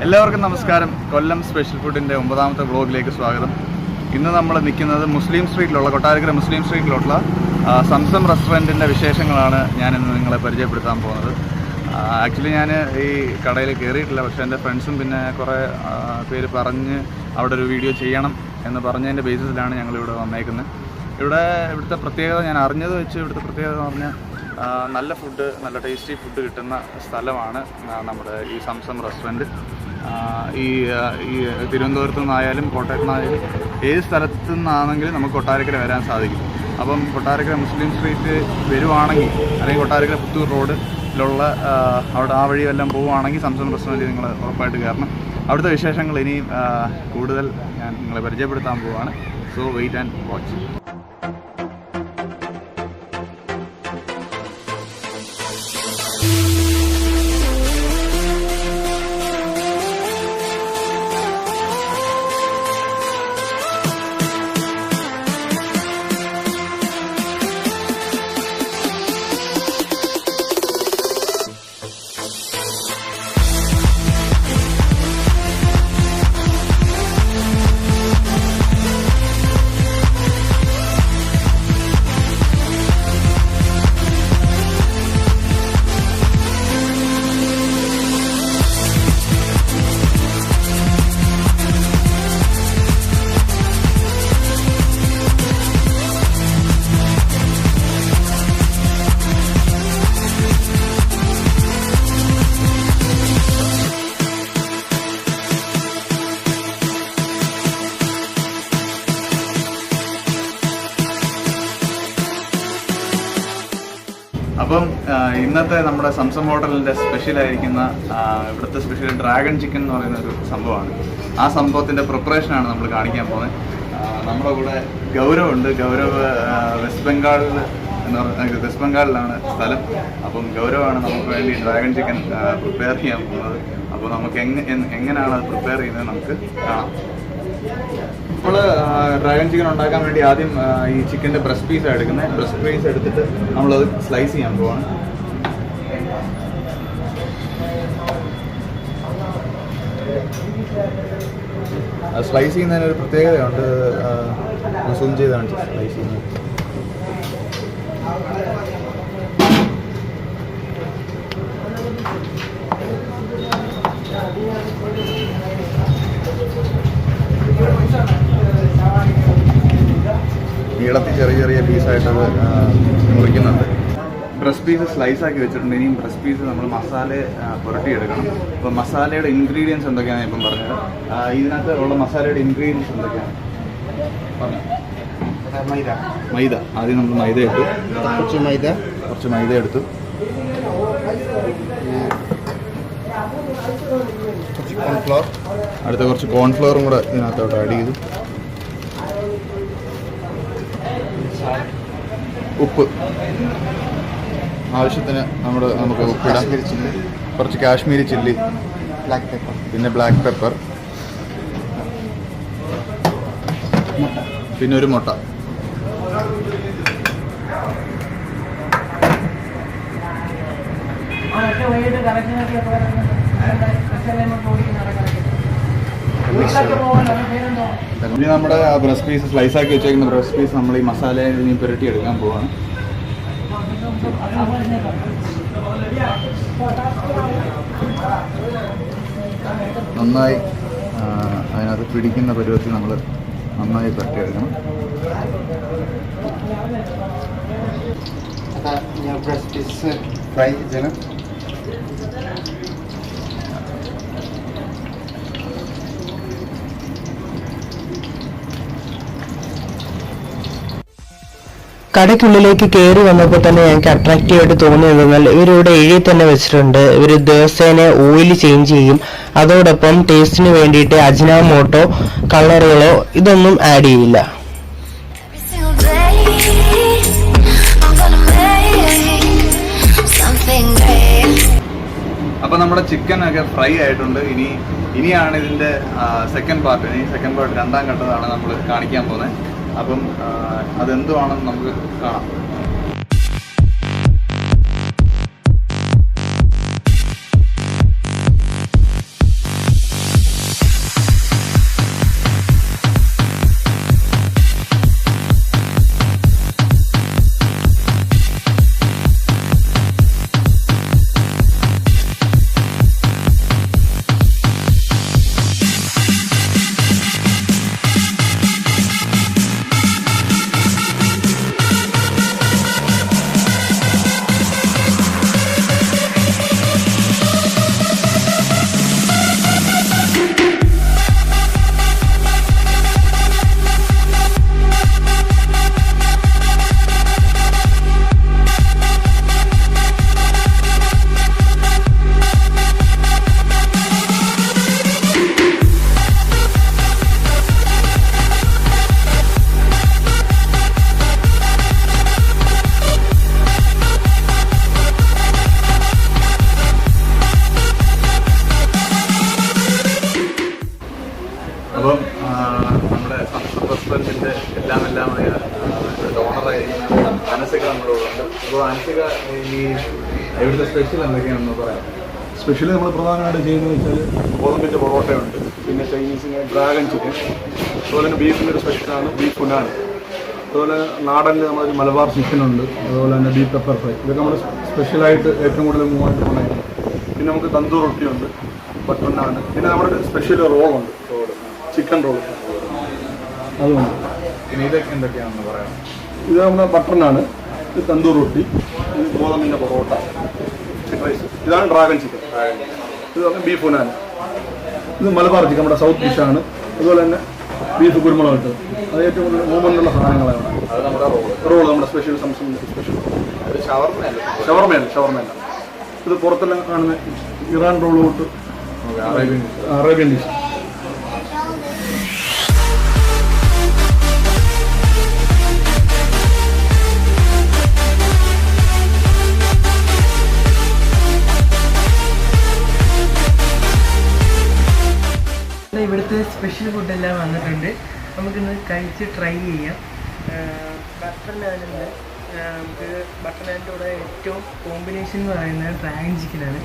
എല്ലാവർക്കും നമസ്കാരം. കൊല്ലം സ്പെഷ്യൽ ഫുഡിൻ്റെ 9ാമത്തെ വ്ളോഗിലേക്ക് സ്വാഗതം. ഇന്ന് നമ്മൾ നിൽക്കുന്നത് മുസ്ലിം സ്ട്രീറ്റിലുള്ള കൊട്ടാരക്കര മുസ്ലിം സ്ട്രീറ്റിലുള്ള സംസം റെസ്റ്റോറൻറ്റിൻ്റെ വിശേഷങ്ങളാണ് ഞാനിന്ന് നിങ്ങളെ പരിചയപ്പെടുത്താൻ പോകുന്നത്. ആക്ച്വലി ഞാൻ ഈ കടയിൽ കയറിയിട്ടില്ല, പക്ഷേ എൻ്റെ ഫ്രണ്ട്സും പിന്നെ കുറേ പേര് പറഞ്ഞ് അവിടെ ഒരു വീഡിയോ ചെയ്യണം എന്ന് പറഞ്ഞതിൻ്റെ ബേസിസിലാണ് ഞങ്ങളിവിടെ വന്നേക്കുന്നത്. ഇവിടുത്തെ പ്രത്യേകത ഞാൻ അറിഞ്ഞത് വെച്ച് ഇവിടുത്തെ പ്രത്യേകത എന്ന് പറഞ്ഞാൽ നല്ല ഫുഡ്, നല്ല ടേസ്റ്റി ഫുഡ് കിട്ടുന്ന സ്ഥലമാണ് നമ്മുടെ ഈ സംസം റെസ്റ്റോറൻറ്റ്. ഈ തിരുവനന്തപുരത്തു നിന്നായാലും കോട്ടയത്തു നിന്നായാലും ഏത് സ്ഥലത്തു നിന്നാണെങ്കിലും നമുക്ക് കൊട്ടാരക്കര വരാൻ സാധിക്കും. അപ്പം കൊട്ടാരക്കര മുസ്ലിം സ്ട്രീറ്റ് വരുവാണെങ്കിൽ, അല്ലെങ്കിൽ കൊട്ടാരക്കര പുത്തൂർ റോഡിലുള്ള അവിടെ ആ വഴിയെല്ലാം പോവുകയാണെങ്കിൽ സംസം റെസ്റ്റോറൻറ്റിൽ നിങ്ങൾ ഉറപ്പായിട്ട് കയറണം. അവിടുത്തെ വിശേഷങ്ങൾ ഇനിയും കൂടുതൽ ഞാൻ നിങ്ങളെ പരിചയപ്പെടുത്താൻ പോവുകയാണ്. So wait and watch. അപ്പം ഇന്നത്തെ നമ്മുടെ സംസം ഹോട്ടലിൻ്റെ സ്പെഷ്യലായിരിക്കുന്ന ഇവിടുത്തെ സ്പെഷ്യൽ ഡ്രാഗൺ ചിക്കൻ എന്ന് പറയുന്ന ഒരു സംഭവമാണ്. ആ സംഭവത്തിൻ്റെ പ്രിപ്പറേഷനാണ് നമ്മൾ കാണിക്കാൻ പോകുന്നത്. നമ്മുടെ കൂടെ ഗൗരവ് ഉണ്ട്. ഗൗരവ് വെസ്റ്റ് ബംഗാളിലാണ് സ്ഥലം. അപ്പം ഗൗരവാണ് നമുക്ക് വേണ്ടി ഡ്രാഗൺ ചിക്കൻ പ്രിപ്പയർ ചെയ്യാൻ പോകുന്നത്. അപ്പോൾ നമുക്ക് എങ്ങനെയാണ് അത് പ്രിപ്പയർ ചെയ്യുന്നത് നമുക്ക് കാണാം. നമ്മൾ ഡ്രാഗൺ ചിക്കൻ ഉണ്ടാക്കാൻ വേണ്ടി ആദ്യം ഈ ചിക്കൻ്റെ ബ്രസ്റ്റ് പീസാണ് എടുക്കുന്നത്. ബ്രസ്റ്റ് പീസ് എടുത്തിട്ട് നമ്മളത് സ്ലൈസ് ചെയ്യാൻ പോവാണ്. സ്ലൈസ് ചെയ്യുന്നതിനൊരു പ്രത്യേകതയുണ്ട്. സൂം ചെയ്താണ് സ്ലൈസ് ചെയ്യുന്നത്. നീളത്തിൽ ചെറിയ ചെറിയ പീസായിട്ടത് മുറിക്കുന്നുണ്ട്. ബ്രസ്റ്റ് പീസ് സ്ലൈസാക്കി വെച്ചിട്ടുണ്ട്. ഇനിയും ബ്രസ്റ്റ് പീസ് നമ്മൾ മസാല പുരട്ടിയെടുക്കണം. അപ്പോൾ മസാലയുടെ ഇൻഗ്രീഡിയൻസ് എന്തൊക്കെയാണ് ഇപ്പം പറഞ്ഞത്. ഇതിനകത്ത് ഉള്ള മസാലയുടെ ഇൻഗ്രീഡിയൻസ് എന്തൊക്കെയാണ് പറഞ്ഞു. മൈദ. ആദ്യം നമ്മൾ മൈദ ഇട്ടു. കുറച്ച് മൈദ എടുത്തു. കോൺഫ്ലവർ. അടുത്ത കുറച്ച് കോൺഫ്ലവറും കൂടെ ഇതിനകത്തോട്ട് ആഡ് ചെയ്തു. ഉപ്പ് ആവശ്യത്തിന് നമുക്ക് ഉപ്പിടാം. കുറച്ച് കാശ്മീരി ചില്ലി, പിന്നെ ബ്ലാക്ക് പെപ്പർ, പിന്നെ ഒരു മുട്ട. ഇനി നമ്മുടെ ബ്രസ്റ്റ് പീസ് സ്ലൈസാക്കി വെച്ചേക്കുന്ന ബ്രസ്റ്റ് പീസ് നമ്മൾ ഈ മസാലയിൽ ഇനി പുരട്ടി എടുക്കാൻ പോവാണ്. നന്നായി അതിനകത്ത് പിടിക്കുന്ന പരുവത്തിൽ നമ്മൾ നന്നായി പുരട്ടി എടുക്കണം. ബ്രസ്റ്റ് പീസ് ഫ്രൈ ചെയ്യണം. കടയ്ക്കുള്ളിലേക്ക് കയറി വന്നപ്പോൾ തന്നെ ഞങ്ങൾക്ക് അട്രാക്റ്റീവ് ആയിട്ട് തോന്നിയതെന്നാൽ ഇവരിവിടെ എഴുതി തന്നെ വെച്ചിട്ടുണ്ട്. ഇവർ ദിവസേന ഓയിൽ ചേഞ്ച് ചെയ്യും. അതോടൊപ്പം ടേസ്റ്റിന് വേണ്ടിയിട്ട് അജിനാമോട്ടോ, കളറുകളോ ഇതൊന്നും ആഡ് ചെയ്യില്ല. അപ്പോൾ നമ്മുടെ ചിക്കൻ ഒക്കെ ഫ്രൈ ആയിട്ടുണ്ട്. ഇനിയാണ് ഇതിൻ്റെ സെക്കൻഡ് പാർട്ട്. രണ്ടാം ഘട്ടമാണ് നമ്മൾ കാണിക്കാൻ പോകുന്നത്. അപ്പം അതെന്തുവാണെന്ന് നമുക്ക് കാണാം. ഈ ഇവിടുത്തെ സ്പെഷ്യൽ എന്തൊക്കെയാണെന്ന് പറയാം. സ്പെഷ്യലി നമ്മൾ പ്രധാനമായിട്ട് ചെയ്യുന്നത് വെച്ചാൽ ഗോതമ്പിൻ്റെ പൊറോട്ടയുണ്ട്, പിന്നെ ചൈനീസിന് ഡ്രാഗൺ ചിക്കൻ, അതുപോലെ തന്നെ ബീഫിൻ്റെ ഒരു സ്പെഷ്യലാണ് ബീഫ് പുനാണ്, അതുപോലെ നാടനിൽ നമ്മളൊരു മലബാർ ചിക്കനുണ്ട്, അതുപോലെ തന്നെ ബീഫ് പെപ്പർ ഫ്രൈ. ഇതൊക്കെ നമ്മൾ സ്പെഷ്യലായിട്ട് ഏറ്റവും കൂടുതൽ മൂവായിട്ട് പോകുന്നതായിരുന്നു. പിന്നെ നമുക്ക് തന്തൂർ റൊട്ടിയുണ്ട്, ബട്ടർ നാണ്, പിന്നെ നമ്മുടെ ഒരു സ്പെഷ്യൽ റോളുണ്ട്, ചിക്കൻ റോൾ അതുകൊണ്ട്. പിന്നെ ഇതൊക്കെ എന്തൊക്കെയാണെന്ന് പറയാം. ഇത് നമ്മുടെ ബട്ടർ നാണ്, ഇത് തന്തൂർ റൊട്ടി, ഇത് ഗോതമ്പിൻ്റെ പൊറോട്ട, ചിക്കൻ റൈസ്, ഇതാണ് ഡ്രാഗൺ ചിക്കൻ, ഇത് പറഞ്ഞാൽ ബീഫ് പുനാൻ, ഇത് മലബാർ ചിക്കൻ നമ്മുടെ സൗത്ത് ഡിഷാണ്, അതുപോലെ തന്നെ ബീഫ് കുരുമുളക് ഇട്ട്, അത് ഏറ്റവും കൂടുതൽ മൂവ്മെൻ്റുള്ള സാധനങ്ങളാണ്. അത് നമ്മുടെ റോൾ നമ്മുടെ സ്പെഷ്യൽ സംസങ്ങിൻ്റെ സ്പെഷ്യൽ ഷവർമയല്ല. ഇത് പുറത്തെല്ലാം കാണുന്ന ഇറാൻ റോൾ തൊട്ട് അറേബ്യൻ ഡിഷ്. ഇവിടുത്തെ സ്പെഷ്യൽ ഫുഡെല്ലാം വന്നിട്ടുണ്ട്, നമുക്കിന്ന് കഴിച്ച് ട്രൈ ചെയ്യാം. ബട്ടർ നാനുണ്ട്, നമുക്ക് ബട്ടർ നാനിൻ്റെ കൂടെ ഏറ്റവും കോമ്പിനേഷൻ എന്ന് പറയുന്നത് ഡ്രാഗൺ ചിക്കനാണ്.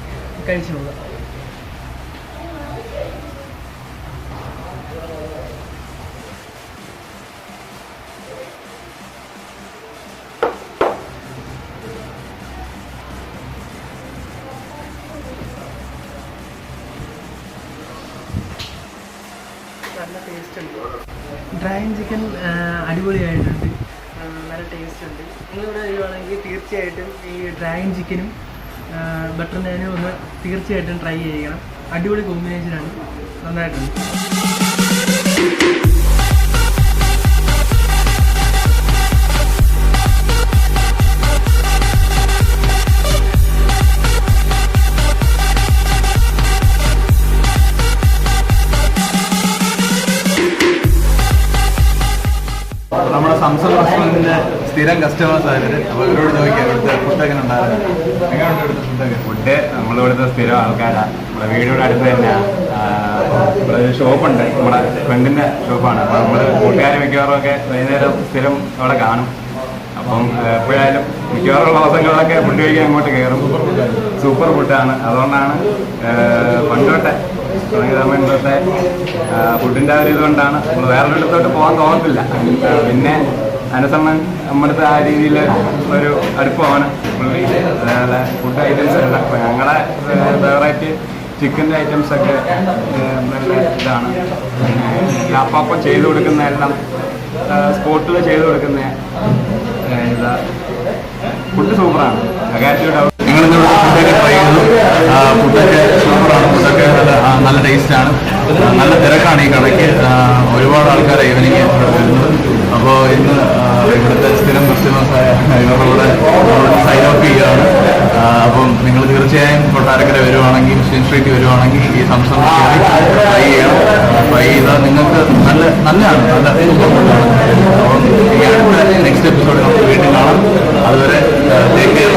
കഴിച്ചു നോക്കാം. നല്ല ടേസ്റ്റ് ഉണ്ട്. ഡ്രാഗൺ ചിക്കൻ അടിപൊളിയായിട്ടുണ്ട്, നല്ല ടേസ്റ്റ് ഉണ്ട്. നിങ്ങളിവിടെ വരുവാണെങ്കിൽ തീർച്ചയായിട്ടും ഈ ഡ്രാഗൺ ചിക്കനും ബട്ടർ നാനും ഒന്ന് തീർച്ചയായിട്ടും ട്രൈ ചെയ്യണം. അടിപൊളി കോമ്പിനേഷനാണ്, നന്നായിട്ടുണ്ട്. നമ്മുടെ സംസം റെസ്റ്റോറൻറ്റിൻ്റെ സ്ഥിരം കസ്റ്റമേഴ്സ് ആയത്, അപ്പോൾ ഇവരോട് ചോദിക്കാം ഇവിടുത്തെ ഫുഡ് എങ്ങനെ ഉണ്ടായിരുന്നു, എങ്ങനെയുണ്ട് ഇവിടുത്തെ ഫുഡൊക്കെ? ഫുഡ് നമ്മളിവിടുത്തെ സ്ഥിരം ആൾക്കാരാണ്. നമ്മുടെ വീടിവിടെ അടുത്ത് തന്നെയാണ്. ഇവിടെ ഒരു ഷോപ്പുണ്ട്, നമ്മുടെ ഫ്രണ്ടിൻ്റെ ഷോപ്പാണ്. അപ്പോൾ നമ്മൾ കൂട്ടുകാർ മിക്കവാറും ഒക്കെ വൈകുന്നേരം സ്ഥിരം അവിടെ കാണും. അപ്പം എപ്പോഴായാലും മിക്കവാറുള്ള ദിവസങ്ങളിലൊക്കെ ഫുഡ് കഴിക്കാൻ അങ്ങോട്ട് കയറും. സൂപ്പർ ഫുഡാണ്. അതുകൊണ്ടാണ് പണ്ടോട്ടെ തുടങ്ങിയ സമയത്തെ ഫുഡിൻ്റെ ഒരു ഇതുകൊണ്ടാണ് നമ്മൾ വേറൊരിടത്തോട്ട് പോകാൻ തോന്നത്തില്ല. പിന്നെ അനുസരണം നമ്മുടെ ആ രീതിയിൽ ഒരു അടുപ്പമാണ് പുള്ളി. അതേപോലെ ഫുഡ് ഐറ്റംസ് അല്ല, അപ്പോൾ ഞങ്ങളുടെ ഫേവറേറ്റ് ചിക്കൻ്റെ ഐറ്റംസൊക്കെ നല്ല ഇതാണ്. പിന്നെ അപ്പം ചെയ്ത് കൊടുക്കുന്ന എല്ലാം സ്പോട്ടിൽ ചെയ്ത് കൊടുക്കുന്ന ഇതാ ഫുഡ് സൂപ്പറാണ്. അകാര്യത്തിൽ ഡൗട്ട്. ഞങ്ങളിന്ന് ഫുഡൊക്കെ ട്രൈ ചെയ്തു, ഫുഡൊക്കെ സൂപ്പറാണ്, ഫുഡൊക്കെ നല്ല ടേസ്റ്റാണ്. നല്ല തിരക്കാണ് ഈ കടയ്ക്ക്, ഒരുപാട് ആൾക്കാരെ ഈവനിങ് ഇവിടെ വരുന്നത്. അപ്പോൾ ഇന്ന് ഇവിടുത്തെ സ്ഥിരം കസ്റ്റമേഴ്സായ ഇവരുടെ സൈൻ ഓഫ് ചെയ്യുകയാണ്. അപ്പം നിങ്ങൾ തീർച്ചയായും കൊട്ടാരക്കര വരുവാണെങ്കിൽ, മുസ്ലിം സ്ട്രീറ്റ് വരുവാണെങ്കിൽ ഈ സംസം ട്രൈ ചെയ്യണം. ട്രൈ ചെയ്താൽ നിങ്ങൾക്ക് നല്ലതാണ്, നല്ല സൂപ്പർ ഫുഡാണ്. അപ്പം ഈ അടുത്ത നെക്സ്റ്റ് എപ്പിസോഡ് നമുക്ക് വീണ്ടും കാണാം. അതുവരെ ടേക്ക് കെയർ.